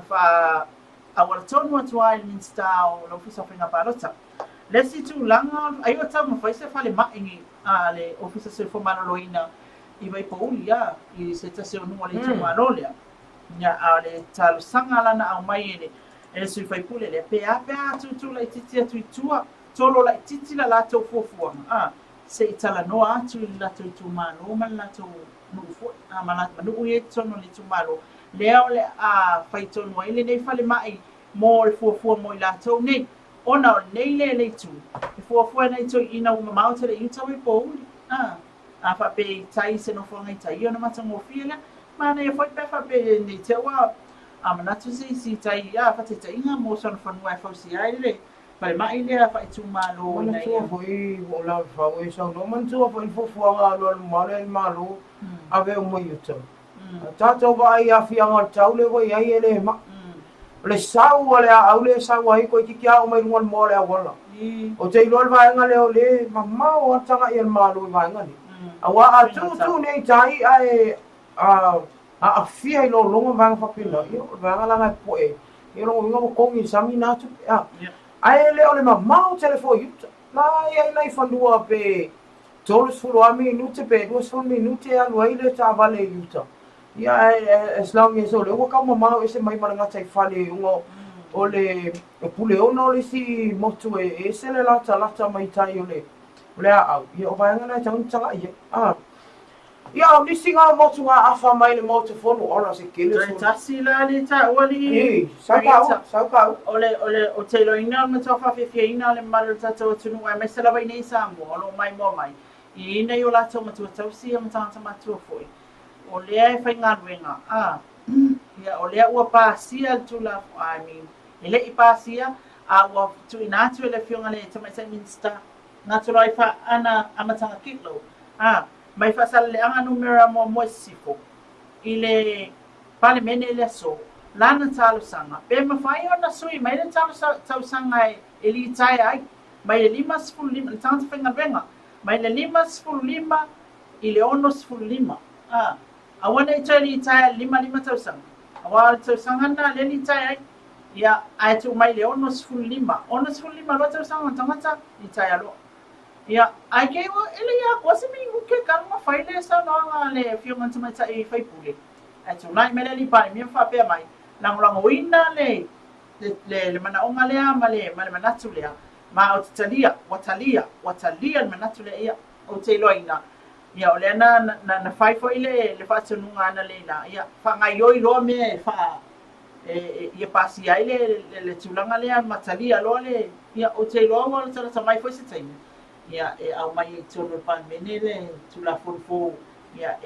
wha awara tonu atua i minsta o lo fisa whinga palota. Lesi tu langa, ai o tau mawhaise whale maingi le ofisa se whamanaloina i wai pauli i se tase o nunga le tu manolea. Ia le talo sanga lana au mai ele sui whaipule le pea tu la i titi atu i tua. Tolo la i titi la lato fuafuanga. Se itala noa atu i lato i tu mano, ma lato nufu, ma lato manu e tono li tu mano. Leo le whaitono ai le nei whale mai mo le fuafua mo i lato nei. Ona o nei le tu. E fuafua nei to ina uma mauta le iuta wai pouri. A whape tai se no whanga i tai ona matango whiela. Ma nei whai pe whape nei te wa. A manatu se si tai whate tai inga mo sana whanua e whausi ai le. Pai mai lea whai tu malo Mana nei. tua foi o la fau e sau no man tua foi fo fuanga lo male el malo ave o mo yuta. Tato vai a fianga taule voi ai ele ma. Le sau ale a le sau ai ko ki kia o mai ngon mo le wala. O te lol vai nga le o le mamma o tanga el malo vai nga ni. Awa a tu nei tai ai a fia lo longa vai fa pila. Yo vai nga la po e. Yo lo ngo ko ngi sami na tu ai le ole mamma o telefone yuta. Lai ai nai whanua pe tolos fulu minute pe 2 minute alu ai le ta vale yuta. Ia as long as ole o ka mama ese mai malanga tai fale ungo ole pule ona ole si motu e se le lata mai tai ole. Ole au ia o vai ngana tanga ia. Ia o nisi ngā motu ngā awha mai le motu whonu ona se kele Toi tasi la le ta wali. Sau kau. Ole o te loina me tō whawhiwhia ina le malu tatou atunu ai mai sala wai nei Samoa, olo mai mo mai. I ina i o lato matua tausi a matangata matua foi. O lea e whai ngā ruenga. Ia o lea ua pasia tu la I mean ele I pasia a ua tu inatu ele fionga le tamaita minsta ngatu lai fa ana amatanga kilo mai fa sala le anga numera mo mo sifo ile pale mene le so lana talo sanga pe ma fai ona sui mai le talo sanga ele tai ai mai le 5.5 tanta fenga venga mai le 5.5 ile ono 5 awana itali tai 5 tau sanga awal tau sanga na le tai ai ia ai tu mai le ono 5 lo tau sanga tangata itai alo ia ai ke o ele ia kwasi mi uke kalma fai le sa no le fionga tama tai fai pule ai tu nai mele li pai mi fa pe mai lang wina le mana onga le male manatu le ma o talia watalia manatu le ia o te loina ia o le na fai foi le fa tunu ana le na ia fa ngai oi lo me fa ia pasi ai le tulanga le matalia lo le ia o te lo mo tsa mai foi se tai ia au mai tonu pan menele tula fo ia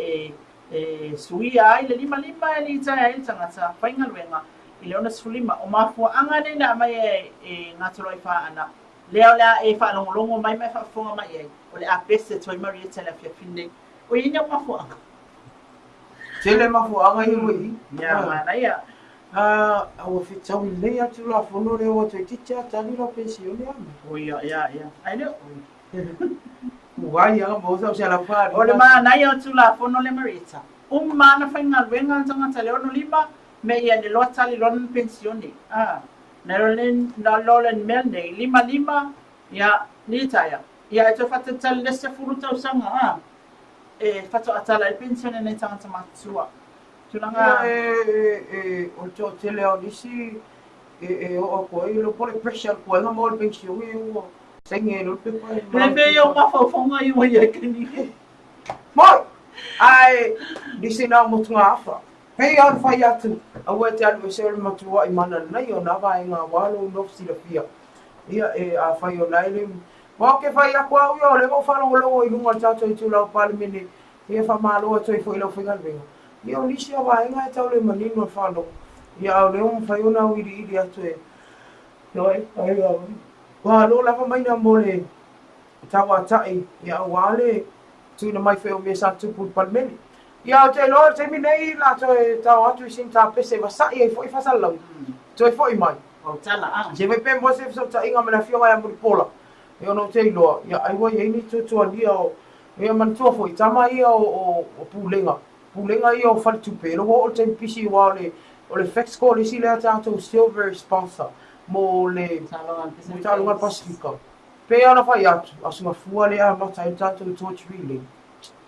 sui ai le 5 le tai ai tanga fainga luenga ile ona sulima o mafua anga nei na mai ngatolo I fa ana leo la fa longo mai fa fonga mai ai o le apese toi maria tela fia finde o ina mafua anga tele mafua anga I wi ya mana ia au fitau le atu la fono le o te ticha tani la pensione o ia ai le Wai yang mo sa la fa. O le mana ia tu la fono le marita. Mana fainga wenga tanga tale ono lima me ia le lotali lon pensione. Na lolen melde 5 ia ni taya. Ia to fata tal le se furu tau sanga fata atala le pensione nei tanga matsua. Tulanga o to tele o disi o ko I lo pole pressure ko nga mo pensione o Sengi no pe pai. Pe yo ma fa fonga I wa ia kini. Moi. Ai disi na mo tunga afa. Hei on fa ya tu. Awe te alu se mo tu I mana na yo na va nga walo no si la pia. Ia a fa yo na ile. Mo ke fa ya kwa yo le mo fa lo I lunga cha tu tu la pa mini. Ia fa malo tu fo ilo finga venga. Ia ni si va nga ta le mani no fa lo. Ia le mo fa yo na wi di atu e. Noi ai la. Wa lo la mai na mole tawa tai ia wale tu na mai feo me sa tu put palmeni ia te lo te mi nei la to tawa tu sin ta pese va sa ia foi fa sala to foi mai o tala je me pe mo se so ta inga me fio mai mo pola io no te lo ia ai wa ia ni tu dia o ia man tu foi tama ia o pulenga ia o fa tu pe lo o te pisi wale o le flex call si le ta to silver sponsor mo le talonga Pacifica. Pe ana fa atu asuma fua le a mata I tato torch really.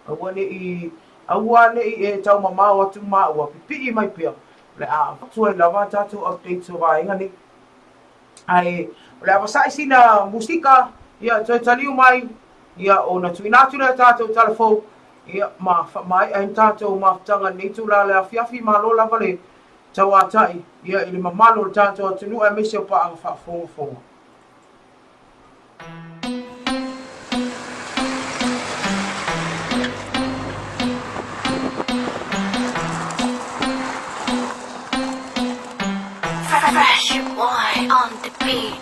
Awane I tau mama o atu ma wa pipi mai pia. Le a tu e lava tato update so vai ngani. Ai le ava sai sina musika ia to taliu mai ia ona tu ina tu le tato telefo ia ma mai ai tato ma tanga ni tu la le afiafi ma lo lava le tawatai ia I le mamalo le tato atunu e mese o pa anga whaafonga. Fresh boy on the beat.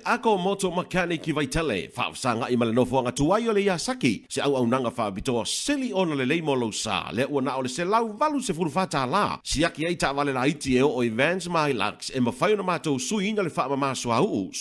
ako moto mechanic I vaitele, whaafsanga I malanofo anga tuai o le iasaki, se au nanga whaabitoa sili ona le leimo lo sa, le ua na o le se lau valu se furufata la, siaki ai ta vale la iti o Evans Mailaks, e mawhai na mātou sui ina le whaamama suau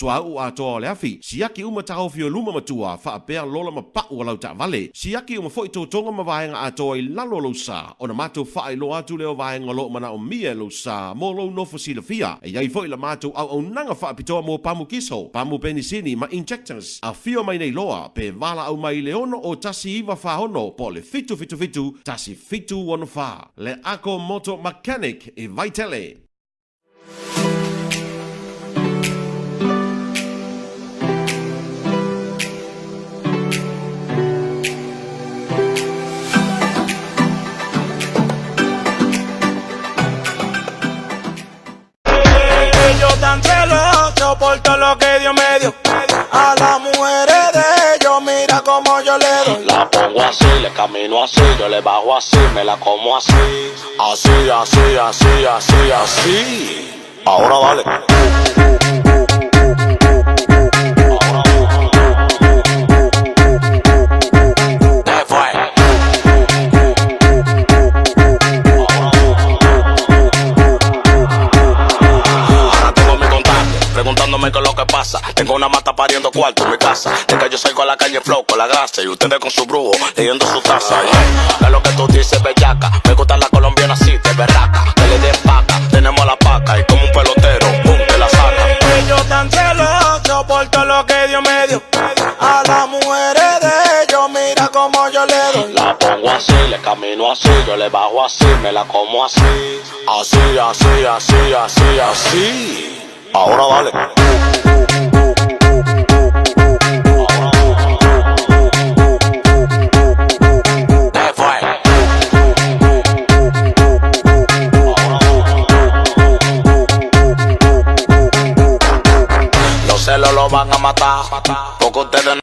atoa o le afi, siaki uma ta hofio luma matua, whaapea lola mapau alau ta vale, siaki uma foi tō tonga mawaenga atoa I lalo lo sa, o na mātou whaai lo atu leo vaenga lo mana o mie lo sa, mo lo nofo sila fia, e iai foi la mātou au nanga whaapitoa mo pamu kiso, pamu penisini ma injectors, a fio mai nei loa, pe vala au mai leono o tasi iwa whahono, po le fitu, tasi fitu wano wha, le ako moto mechanic I vaitele. Tan celoso por todo lo que Dios me dio. A las mujeres de ellos, mira como yo le doy. La pongo así, le camino así, yo le bajo así, me la como así. Así. Ahora vale. Preguntándome qué es lo que pasa. Tengo una mata pariendo cuarto en mi casa. De que yo salgo a la calle flow con la grasa y ustedes con su brujo leyendo su taza. Yeah. Es lo que tú dices, bellaca. Me gusta la colombiana así, de berraca. Que le den paca, tenemos la paca. Y como un pelotero, pum, te la saca. Ellos tan celosos por todo lo que Dios me dio. A las mujeres de ellos, mira como yo le doy. La pongo así, le camino así, yo le bajo así, me la como así. Así. Ahora vale. Los celos lo van a matar, porque ustedes no.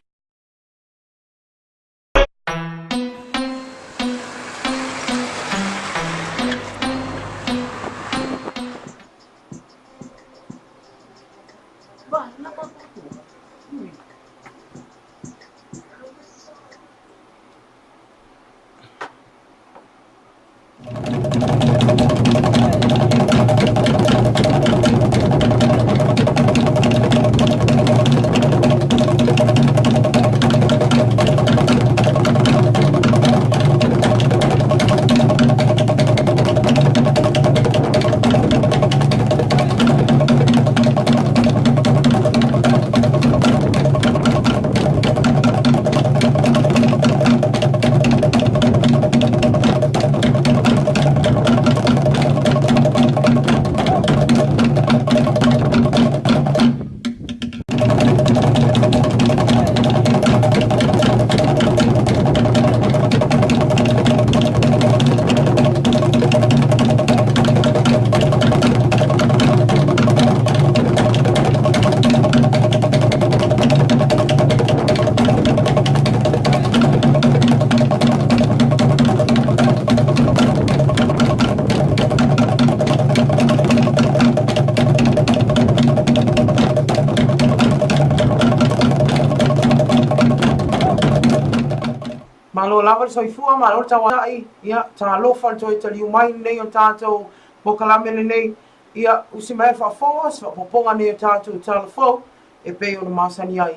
Malo lava soifua malo tawai ia ta lofa to te liu mai nei o tatou pokalame nei ia usimai fa fos fa poponga nei o tatou telefo e pe o masani ai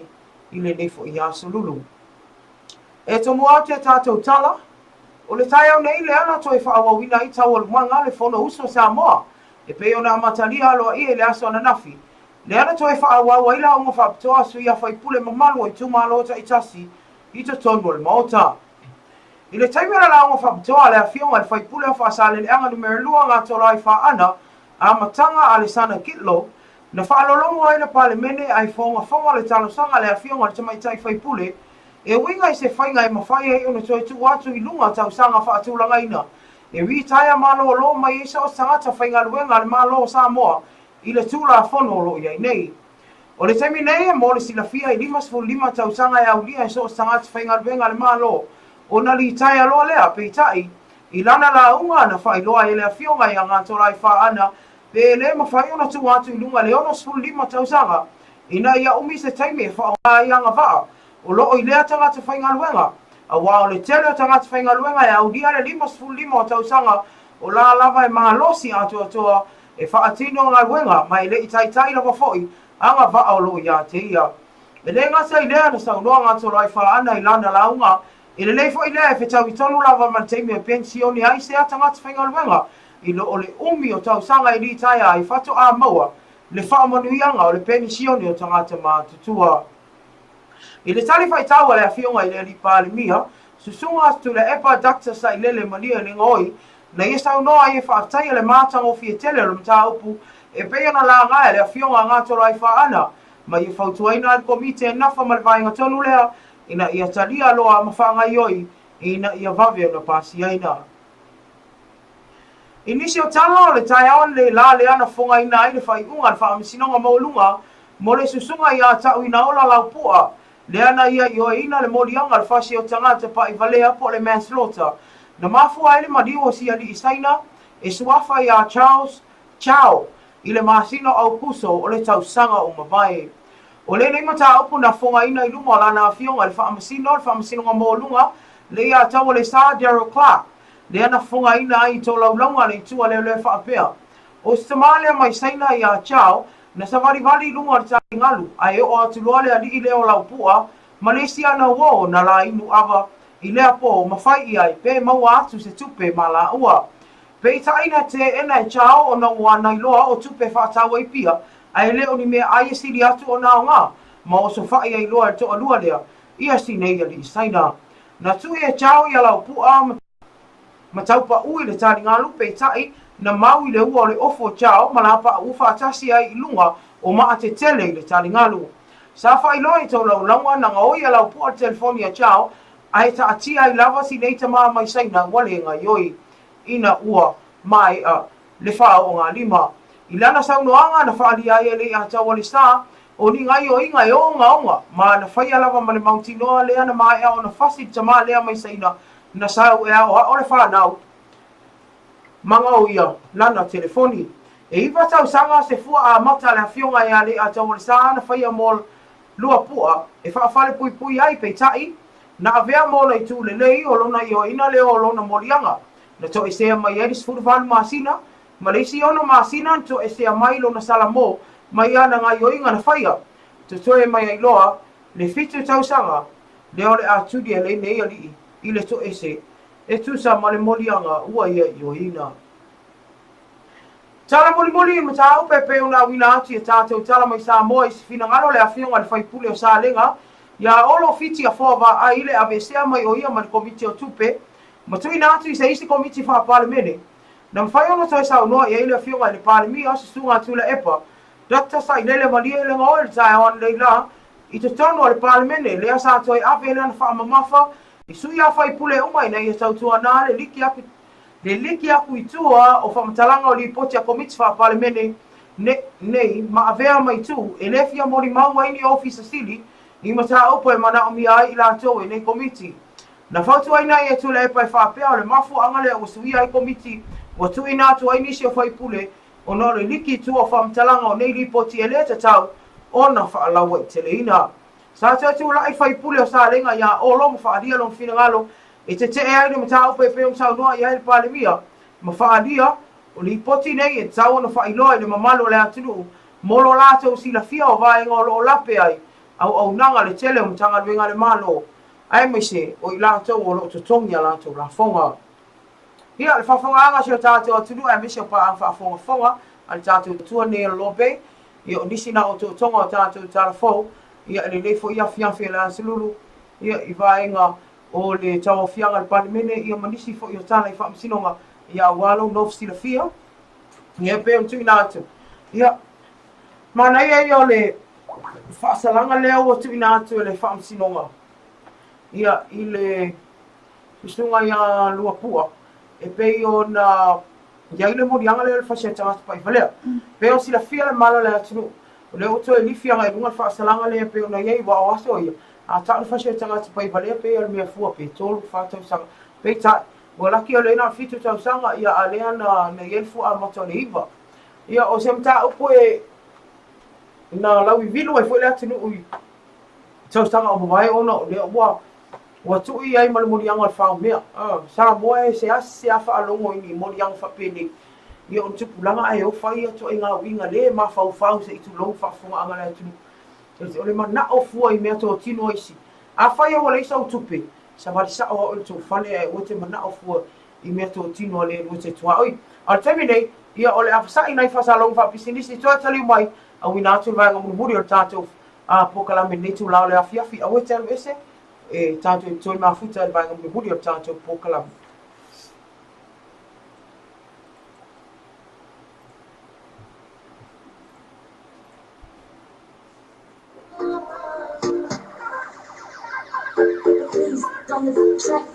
I le nei fo ia Lulu. E to mo ate tatou tala o le tai au nei le ana to fa awina I tau o manga le fono uso sa moa e pe o na matali alo I le aso na nafi le ana to fa awa ila o fa to asu ia fa pule mamalo I tu malo ta itasi I to tono le mota. I le taimi ala laonga whapatoa le awhionga le whaipule o whaasale le anga numero lua ngā tola I whaana a matanga a le sana kitlo na whaalolongo ai na pale mene ai whonga le talosanga le awhionga le tamaitai whaipule e winga I se whainga I mawhai hei ona toi tu atu I lunga tau sanga whaatulanga ina e ritaya malo o lo mai isa o sangata whainga luenga le malo o Samoa I le tula a whono lo iai nei. O le taimi nei e mo le silafia I 5 tau sanga e aulia e so o sangata whainga luenga le malo o na li tai aloa lea peitai I lana la unga na whailoa e lea whionga I ngā torai whaana pe le mawhai ona tu atu I lunga le ono 15 tausanga ina ia umi se taimi whaonga wha o loo I lea tangata whaingaluenga a wā o le tele o tangata whaingaluenga e au dia le 5 o tausanga o la lava e mga losi atua e whaatino ngaluenga mai le itai lava foi anga wha o loo ia te ia e le ngasa I lea na saunoa ngata rai whaana I lana launga I le leifo I lea e whetau I tonu lava man teimi e pensioni ai se a tangata whaingaluenga I lo o le umi o tausanga I li taia I whato a maua le whaamanuianga o le pensioni o tangata mātutua. I le tali whai taua le awhionga I le li pālimia, susunga atu le epa dakta sa I lele mania ni ngoi, na ia saunoa I e whaatai le mātanga o fie tele o mta upu, e pea na la ngai le awhionga ngātoro ai whaana, ma I whautuaina al komite e nafa malvainga tonu lea, ina ia talia loa mawhanga ioi, ina ia vave o na pasiaina. Inisi o tala o le tai awan le la le ana fonga ina ai le whai unga le whaamisinonga maulunga, mo le susunga ia tau ina ola laupua, le ana ia I ina le molianga le whasi o tangata pa I valea po le manslaughter. Na mafua ele madiwa si ali isaina, e suafa ia Charles Chow, I le masino au kuso o le tau sanga o mawai. O le neima ta upu na fonga ina I luma o lana awhionga le whaamisinonga maulunga, le ia tau le Sir Daryl Clark. Le ana fonga ina ai to laulanga le tua le whaapea. O Somalia mai saina I a Chow, na savali lunga le tai ngalu, ai o atu loa le ali I leo laupua, Malaysia na wo na la inu ava, I lea po mawhai I ai, pe maua atu se tupe ma la ua. Pe taina te ena e Chow o na wana I loa o tupe whaatawa I pia, ai leo ni mea ai siri atu o na o ngā, ma o so whai ai loa to alua lea, ia si nei ali saina. Na tu e Chow I a laupua, mataupa ui le tali ngā lupe tai na maui le ua o le ofo Chow malapa ufa atasi ai I lunga o maa te tele le tali ngā lu. Sa whai loa I tau lau launga na ngā oi a lau pua telefonia Chow ai ta atia ai lava si neita maa mai saina wale ngā ioi ina ua mai le wha o ngā lima. I lana saunoanga na whaali ai le a tau wale sa o ni ngai o inga e o ngā onga ma na whai alava ma le mautinoa lea na maa ea o na whasi tama lea mai saina na sau e au o le whanau manga o ia lana telefoni e iwa tau sanga se fua a mata le awhionga ea le a tau le sa na whaia mol lua pua e whaafale pui ai pe tai na avea mola I tu le lei o lona I o ina leo o lona molianga na to e sea mai eris furuwhanu maasina ma leisi ono maasina to e sea mai lona salamo mai ana ngai o inga na whaia to toe mai ai loa le fitu tau sanga leo le a tudi e le nei ali I le to ese, e tu sa ma le molianga ua ia I o ina. Tala moli ma ta upe pe una wina atu e tātou tala mai sa moa I si fina ngalo le awhionga le whaipule o sa lenga, ia olo fiti a whawa a ile a vesea mai o ia ma le komiti o tupe, ma tui na atu I se isi komiti wha pale mene. Na mwhai ono toi sa unoa ia ile awhionga le pale mi o se sunga atu le epa, Dr. sa ilele malia ile ngā oe le tae on le la, I te tono o le pale mene, lea sa toi ape ele na wha mamafa, I sui a whai pule umai na ia tautua nā le liki aku I tua o whamatalanga o li poti a komiti wha pale mene nei ma avea mai tu e lefia mori maua ini ofisa sili I mata upo e mana o mi ai I la tau e nei komiti. Na whautua ina ia tu le epa e whaapea o le mafu angale o sui ai komiti o tu ina atu ai nisi o whai pule o no le liki tua o whamatalanga o nei li poti e le tatau o na whaalaua I tele ina. Sa te atu lai whai pule o sa lenga ia o lomo whaadia long whina ngalo e te te ai ni mata upe pe o sau noa I ai le palemia ma whaadia o li poti nei e tau na whailoa I le mamalo le atunu molo lato si la fia o vai ngolo o lape ai au nanga le tele o mtanga luenga le malo ai mai se o I lato o lo totongi a lato la fonga ia le whafonga anga si o tātou atunu ai mese o pa ang whafonga fonga al tātou tua ne LOABAY ia o nisi na o tonga o tātou tarafou ia le leifo ia fianfe la Lulu ia I vaenga o le tau fianga le palemene ia manisi fo ia tana I whaamisinonga ia walo no fsila fia ia pe on tuina atu ia mana ia o le whaasalanga leo o tuina atu le whaamisinonga ia I le isunga ia luapua e pe o na ia I le morianga leo le whasia tangata pa I valea pe o sila fia le malo le atunu le oto e lifia ngai lunga whaasalanga le pe o na iei wa o aso ia a tāna whasia tangata pa I valea pe al mea fua pe tolu whātau sanga pe ta wa laki o le na fitu tau sanga ia alea na iei fua a mato le iwa ia o se mta upo e na lau I vilu ai foi le atinu ui tau stanga o mawai ona o lea ua tui ai malimolianga al whao mea sa moa e se afa alongo ini molianga whapene ia on tupulanga ai o whai atu ai ngā winga le ma whau se itu long whafunga anga le atinu o le mana o fua I mea tō tino isi a whai o leisa o tupe sa marisa o o tō whane ai o te mana o fua I mea tō tino le o te tua oi al temi nei ia o le awhasai nai whasalong whapisinisi toa tali mai a wina atu vai ngamuri o tātou a pokalame nei tu lao le afiafi a wete anu ese e tātou toi mafuta vai ngamuri o tātou pokalame Please don't track.